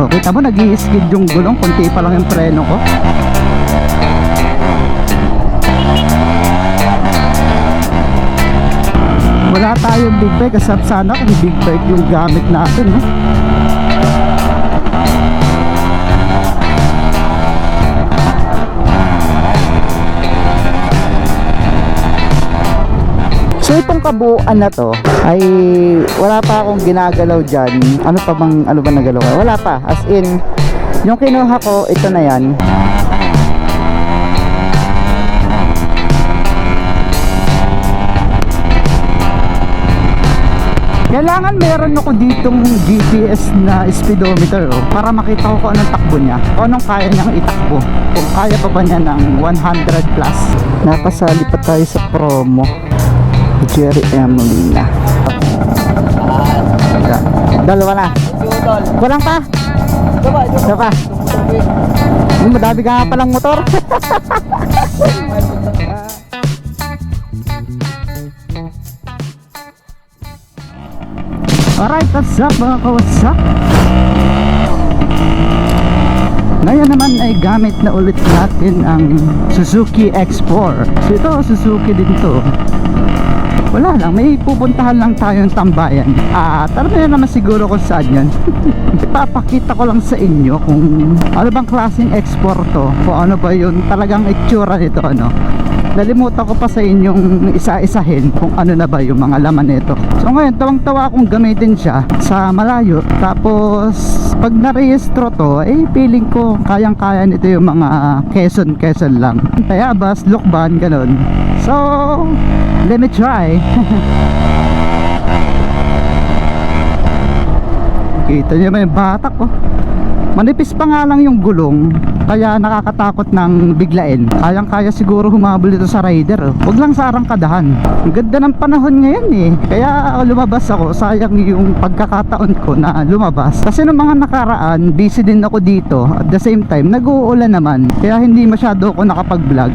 Oh, kita mo nag-i-skid yung gulong, kunti pa lang yung preno ko. Wala tayong big bike, kasap sana kung big bike yung gamit natin, no? So itong kabuuan na to ay wala pa akong ginagalaw dyan. Ano ba nagalaw? Wala pa, as in yung kinuha ko, ito na yan. Kailangan meron ako ditong GPS na speedometer, oh, para makita ko kung anong takbo niya, kung anong kaya niyang itakbo, kung kaya pa ba niya ng 100 plus. Napasali pa tayo sa promo Jerry Emolina. Dalawa na. Kulang pa? Isa pa. Madami ka nga palang motor. Alright, what's up mga kawasak? Ngayon naman ay gamit na ulit natin ang Suzuki X4. So ito, Suzuki din to. Wala lang, may pupuntahan lang tayong tambayan. Alam niyo naman siguro kung saan yan. Ipapakita ko lang sa inyo kung ano bang klaseng X4 to, kung ano ba yung talagang itsura nito, ano. Nalimutan ko pa sa inyong isa-isahin kung ano na ba yung mga laman nito. So ngayon, tawang-tawa akong gamitin siya sa malayo. Tapos pag narehistro to, feeling ko kayang-kaya nito yung mga Quezon lang. Tayabas, Lucban, ganun. So let me try. Kita niyo ba yung batak, oh? Manipis pa nga lang yung gulong, kaya nakakatakot ng biglain. Kayang-kaya siguro humabol dito sa rider, oh. Huwag lang sa arangkadahan. Ang ganda ng panahon ngayon, eh. Kaya lumabas ako. Sayang yung pagkakataon ko na lumabas. Kasi nung mga nakaraan, busy din ako dito. At the same time, nag-uulan naman. Kaya hindi masyado ako nakapag-vlog.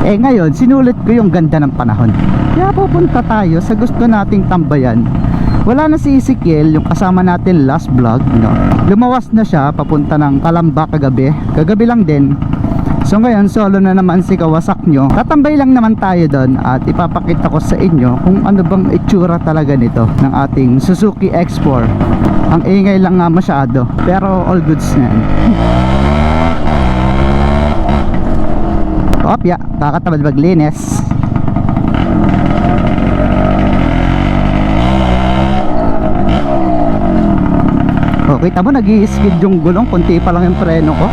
Ngayon, sinulit ko yung ganda ng panahon. Kaya pupunta tayo sa gusto nating tambayan. Wala na si Ezekiel, yung kasama natin last vlog, no? Lumawas na siya papunta ng Calamba kagabi lang din. So ngayon, solo na naman si kawasak nyo. Tatambay lang naman tayo doon at ipapakita ko sa inyo kung ano bang itsura talaga nito ng ating Suzuki X4. Ang ingay lang nga masyado, pero all goods na yan. Opya, kakatamad maglinis. Oh, kita mo nag-i-skid yung gulong, kunti pa lang yung preno ko.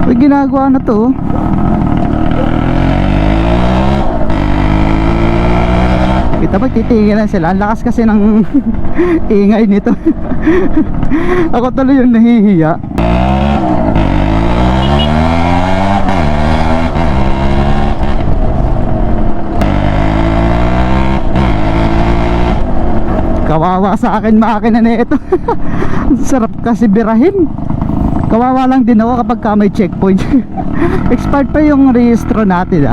Uy, ginagawa na to. Kita ba titingin lang sila? Ang lakas kasi ng ingay nito. Ako tuloy yung nahihiya. Kawawa sa akin makina na ito. Sarap kasi birahin. Kawawa lang din ako kapag may checkpoint. Expired pa yung rehistro natin,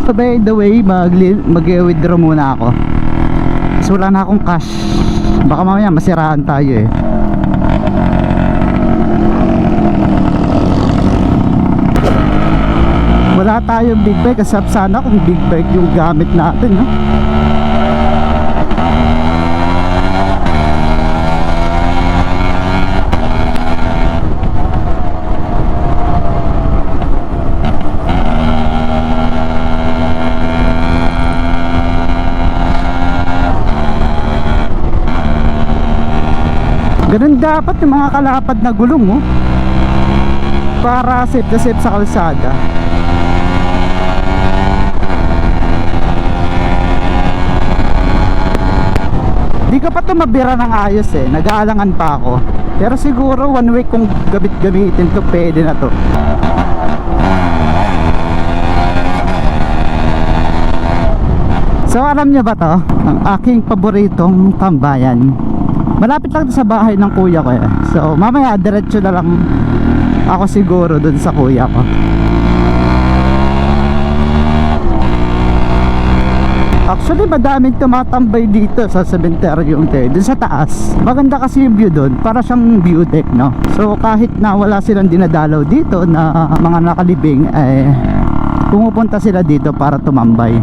So by the way, mag-withdraw muna ako kasi wala na akong cash. Baka mamaya masiraan tayo, Wala tayong big bike, kasap sana kung big bike yung gamit natin, no? Ganun dapat yung mga kalapad na gulong, para safe na safe sa kalsada. Di ka pa ito mabira ng ayos, nag-aalangan pa ako. Pero siguro one week kung gamitin to, pwede na to. So alam nyo ba to, ang aking paboritong tambayan? Malapit lang sa bahay ng kuya ko eh. So mamaya diretso na lang ako siguro dun sa kuya ko. Actually madaming tumatambay dito sa cemetery dun sa taas. Maganda kasi yung view dun, para siyang view deck, no? So kahit na wala silang dinadalaw dito na mga nakalibing, eh pumupunta sila dito para tumambay.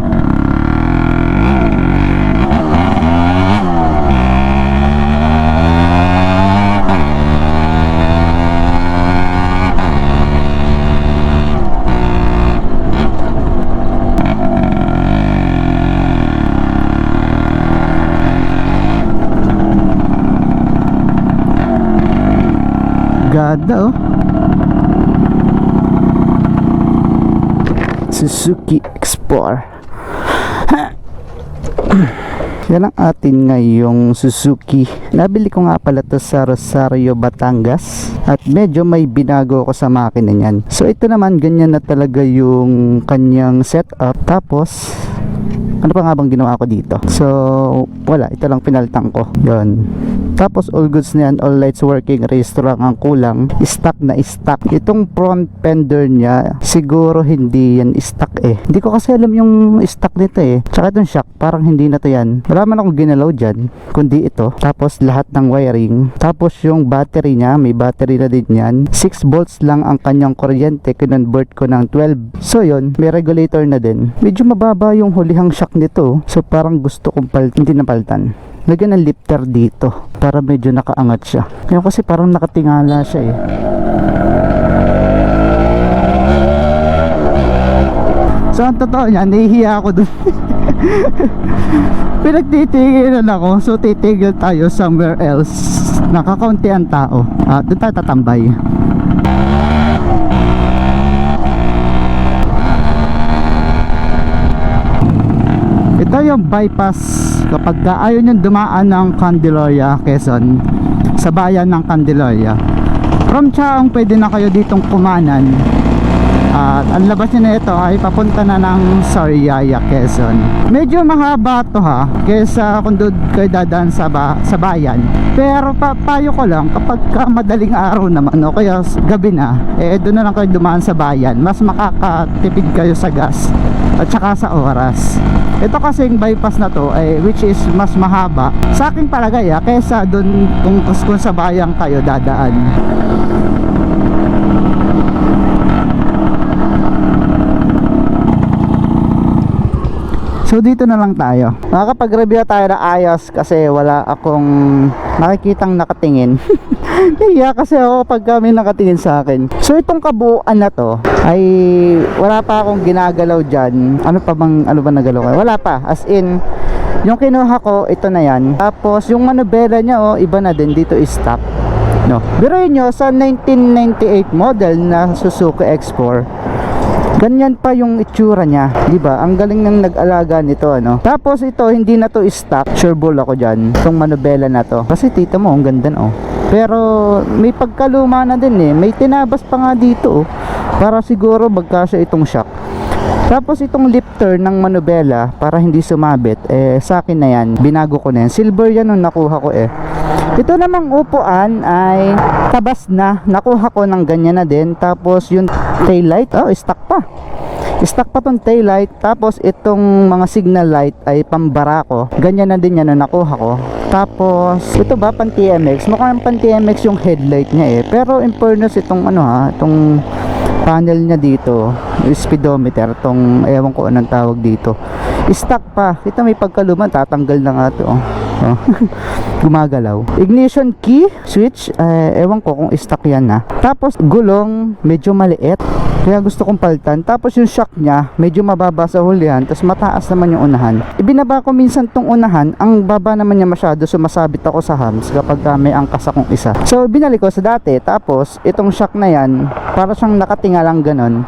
Ganda oh. Suzuki Explorer. Yan ang atin ngayong Suzuki. Nabili ko nga pala to sa Rosario, Batangas. At medyo may binago ako sa makina niyan. So ito naman, ganyan na talaga yung kanyang setup. Tapos ano pa nga bang ginawa ko dito? So wala, ito lang pinaltang ko. Yun. Tapos all goods na yan, all lights working, registro lang ang kulang, stock na stock. Itong front fender niya, siguro hindi yan stock eh. Hindi ko kasi alam yung stock nito eh. Tsaka itong shock, parang hindi na to yan. Wala man akong ginalaw dyan, kundi ito. Tapos lahat ng wiring. Tapos yung battery niya, may battery na din yan. 6 volts lang ang kanyang kuryente, kinonvert ko ng 12. So yun, may regulator na din. Medyo mababa yung hulihang shock nito. So parang gusto kong hindi napalitan. Lagyan ng lifter dito para medyo nakaangat siya. Ngayon kasi parang nakatingala siya eh. So ang totoo niya, nahihiya ako dun. Pinagtitigilan ako. So titigil tayo somewhere else. Nakakaunti ang tao. Doon tayo tatambay. Ito yung bypass kapag ayaw nyo dumaan ng Candelaria, Quezon, sa bayan ng Candelaria. From Chaong pwede na kayo ditong kumanan. At ang labas nyo na ito ay papunta na ng Sariaya, Quezon. Medyo mahaba to ha, kesa kung doon kayo dadaan sa bayan. Pero payo ko lang, kapag madaling araw naman o kaya gabi na, doon na lang kayo dumaan sa bayan. Mas makakatipid kayo sa gas at saka sa oras. Ito kasing bypass na to which is mas mahaba sa aking palagay kesa dun kung sa bayan kayo dadaan. So dito na lang tayo. Makakapag-review tayo na ayos kasi wala akong nakikitang nakatingin. Kaya kasi ako pag kami nakatingin sa akin. So itong kabuuan na to ay wala pa akong ginagalaw dyan. Ano ba nagalaw ko? Wala pa. As in, yung kinuha ko, ito na yan. Tapos yung manubela niya iba na din. Dito is stock. No. Biruin nyo, sa 1998 model na Suzuki Explorer, ganyan pa yung itsura niya, di ba? Ang galing nang nag-alaga nito, ano. Tapos ito, hindi na to stock. Sure ball ako diyan. Itong manubela na to. Kasi tita mo, ang ganda no. Pero may pagkaluma na din eh. May tinabas pa nga dito para siguro magkasya itong shock. Tapos itong lifter ng manubela para hindi sumabit, sa akin na yan. Binago ko na yan. Silver yan nung nakuha ko eh. Ito namang upuan ay tabas na. Nakuha ko ng ganyan na din. Tapos yung taillight, stock pa. Stock pa tong taillight. Tapos itong mga signal light ay pambara ko. Ganyan na din yan na nakuha ko. Tapos ito ba pan TMX? Mukhang pan TMX yung headlight niya eh. Pero in fairness itong itong panel niya dito, speedometer, tong ewan ko anong tawag dito, stock pa. Kita may pagkaluma, tatanggal na nga to. Gumagalaw. Ignition key switch, ewan ko kung stock yan na. Tapos gulong medyo maliit, kaya gusto kong palitan. Tapos yung shock niya medyo mababa sa hulihan, tapos mataas naman yung unahan. Ibinaba ko minsan tong unahan, ang baba naman niya masyado, sumasabit ako sa hams kapag may angkas akong isa. So binalik ko sa dati. Tapos itong shock na yan, para siyang nakatinga lang ganon,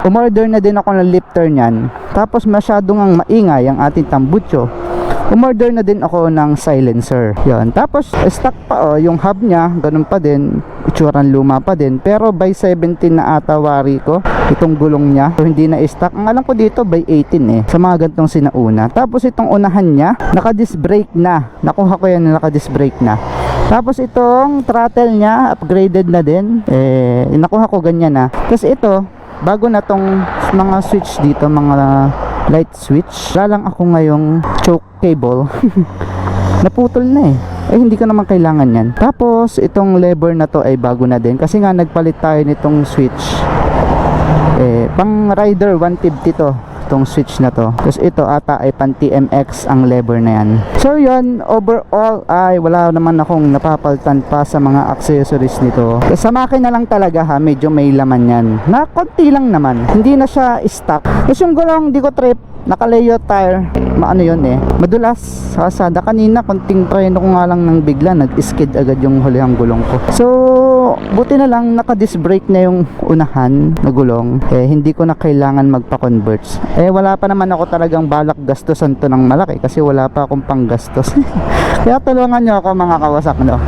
umorder na din ako ng lifter niyan. Tapos masyadong ang maingay ang ating tambutso, umorder na din ako ng silencer. Yan. Tapos stock pa yung hub niya, ganun pa din, itsurang luma pa din. Pero by 17 na ata wari ko itong gulong niya. So hindi na stock. Ang alam ko dito by 18 sa mga gantong sinauna. Tapos itong unahan niya, naka disc brake na. Nakuha ko yan na naka disc brake na. Tapos itong throttle niya, upgraded na din. Nakuha ko ganyan na. Tapos ito, bago na tong mga switch dito, mga light switch. Wala lang ako ngayong choke cable. Naputol na hindi ko naman kailangan yan. Tapos itong lever na to ay bago na din. Kasi nga nagpalit tayo nitong switch. Pang rider 150 to, itong switch na to. Tapos ito ata ay pan TMX ang lever na yan. So yun, overall ay wala naman akong napapaltan pa sa mga accessories nito. Sa makina lang talaga medyo may laman yan. Na konti lang naman, hindi na siya stock. Tapos yung gulong di ko trip, naka-layout tire, maano yun madulas sa kasada. Kanina konting preno ko nga lang nang bigla nag-skid agad yung hulihang gulong ko. So buti na lang naka-disc brake na yung unahan na gulong. Hindi ko na kailangan magpa-converts. Wala pa naman ako talagang balak gastusan to ng malaki kasi wala pa akong panggastos. Kaya tulungan nyo ako mga kawasak, no?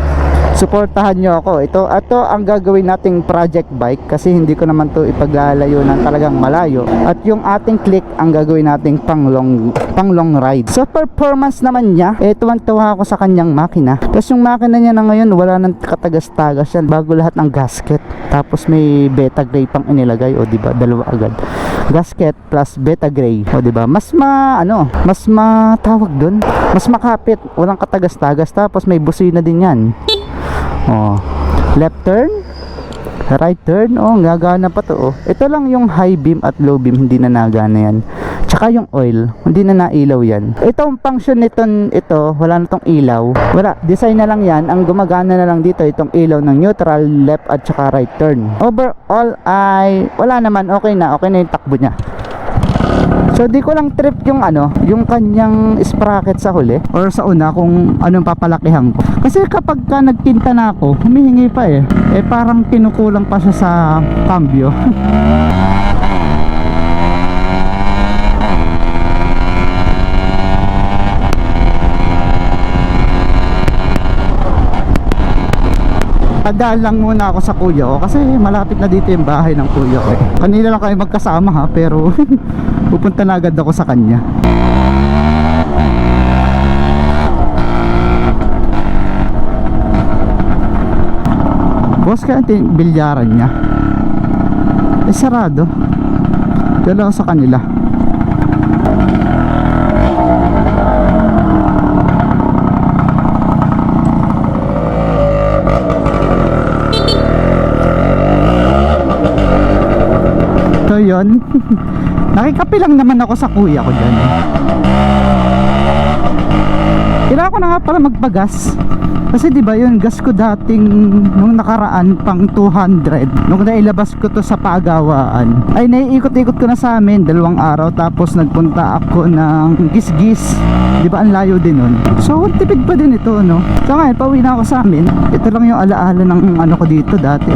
Suportahan nyo ako. Ito ang gagawin nating project bike kasi hindi ko naman to ipaglalayo ng talagang malayo. At yung ating click ang gagawin nating pang long ride. So performance naman niya, tuwang-tuwa ako sa kanyang makina. Tapos yung makina niya na ngayon wala nang katagas-tagas yan, bago lahat ng gasket. Tapos may beta gray pang inilagay, di ba? Dalawa agad. Gasket plus beta gray, di ba? Mas tawag doon, mas makapit, walang katagas-tagas. Tapos may busina din yan. Left turn, right turn, gagana pa to. Ito lang yung high beam at low beam, hindi na nagana yan. Tsaka yung oil, hindi na nailaw yan. Itong function ito, wala na tong ilaw. Wala, design na lang yan. Ang gumagana na lang dito, itong ilaw ng neutral, left at tsaka right turn. Overall ay wala naman, okay na yung takbo niya. So di ko lang trip yung yung kanyang sprocket sa huli or sa una kung anong papalakihan ko. Kasi kapag ka nagtinta na ako, humihingi pa parang kinukulang pa siya sa cambio. Padaan lang muna ako sa kuya ko kasi malapit na dito yung bahay ng kuya ko Kanina lang kayo magkasama pero pupunta na agad ako sa kanya. Boss, kaya yung bilyaran niya sarado. Dala ako sa kanila. So yun. Nakikapi lang naman ako sa kuya ko dyan. Kailangan ko na nga pala magpagas. Kasi diba yung gas ko dating nung nakaraan pang 200, nung nailabas ko to sa pagawaan, ay naiikot-ikot ko na sa amin 2 araw. Tapos nagpunta ako ng Gisgis. Diba ang layo din nun. So tipid pa din ito, no? So ngayon pauwi na ako sa amin. Ito lang yung alaala ng ko dito dati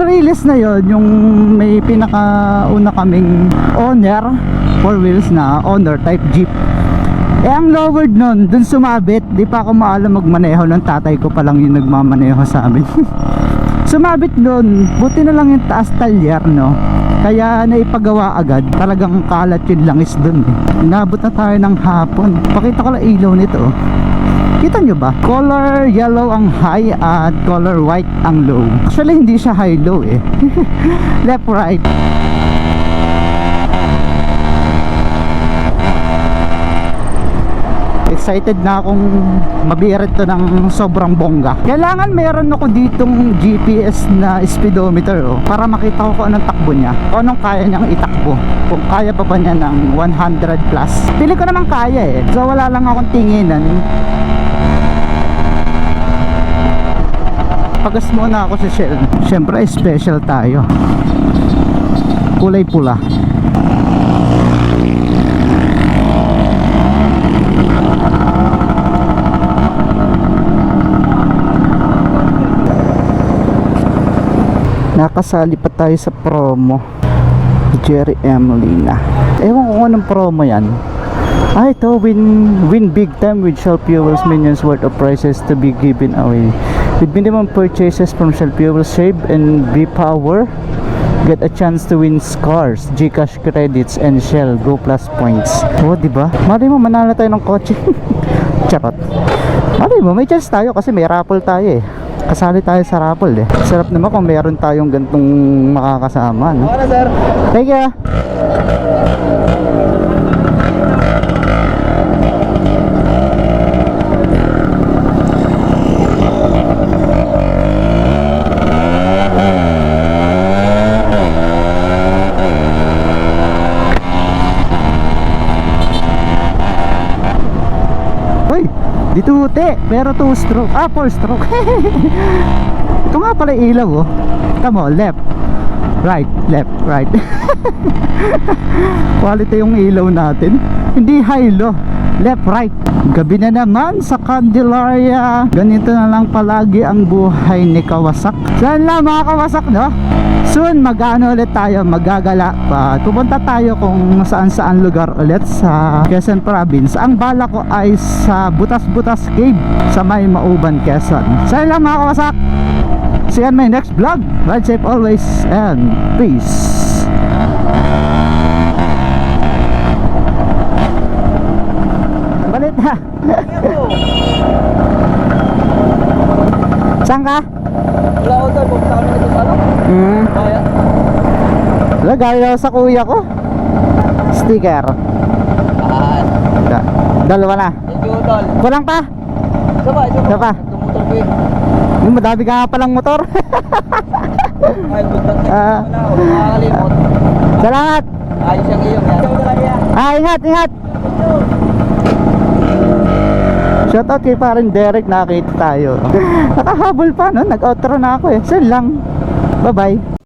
release na yon, yung may pinakauna kaming owner 4 wheels na owner type jeep. Ang lowered nun, dun sumabit. Di pa ako maalam magmaneho, ng tatay ko pa lang yung nagmamaneho sa amin. Sumabit dun, buti na lang yung taas talyer, no? Kaya naipagawa agad. Talagang kalat yung langis dun Inabot na tayo ng hapon. Pakita ko lang ilaw nito Kita nyo ba? Color yellow ang high at color white ang low. Actually hindi siya high-low Left right. Excited na akong mabirit to ng sobrang bongga. Kailangan meron ako ditong GPS na speedometer para makita ko kung anong takbo niya, kung anong kaya niyang itakbo, kung kaya pa ba niya ng 100 plus. Pili ko naman kaya So wala lang akong tinginan. Pagas muna ako sa Shell. Siyempre special tayo, kulay pula. Nakasali pa tayo sa promo Jerry Emelina. Ewan ko anong promo yan. Ito, win big time with Shell Fuels millions worth of prizes to be given away. With minimum purchases from Shell Fuels, save and be power Get a chance to win scores, Gcash credits, and Shell Go Plus points. Oh, diba? Mali mo, manalo tayo ng kotse. Charot. Mali mo, may chance tayo kasi may raffle tayo eh. Kasali tayo sa raffle eh. Sarap naman kung meron tayong gantong makakasama, no? Okay na, sir. Thank you. Dito te, pero 2 stroke. 4 stroke. Ito nga pala ilaw oh. Tama, left. Right, left, right. Quality yung ilaw natin. Hindi high low. Left, right. Gabi na naman sa Candelaria. Ganito na lang palagi ang buhay ni Kawasak. Saan lang mga Kawasak, no? Soon mag-ano ulit tayo, magagala pa. Pupunta tayo kung saan-saan lugar ulit sa Quezon Province. Ang bala ko ay sa Butas-Butas Cave sa may Mauban, Quezon. Saan lang mga Kawasak. See you on my next vlog. Ride safe always and peace. Balit ha. Saan ka? Wala ko doon, pupunta kami nito sa ano? Kaya? Wala, galing ako sa kuya ko. Sticker. Dalawa na. Thank you, tol. Kulang pa? Isa pa. Isa pa. Tumutor ko eh. Yung madami ka nga palang motor. Ay, good luck. Ah. Wala ako, makakalimot. Salamat. Ayos yung iyong yan. Ikaw talaga yan. Ingat, ingat. Shoutout kay parang Derek, nakita tayo. Nakahabol pa no, nag-outro na ako eh. Saan lang. Bye bye.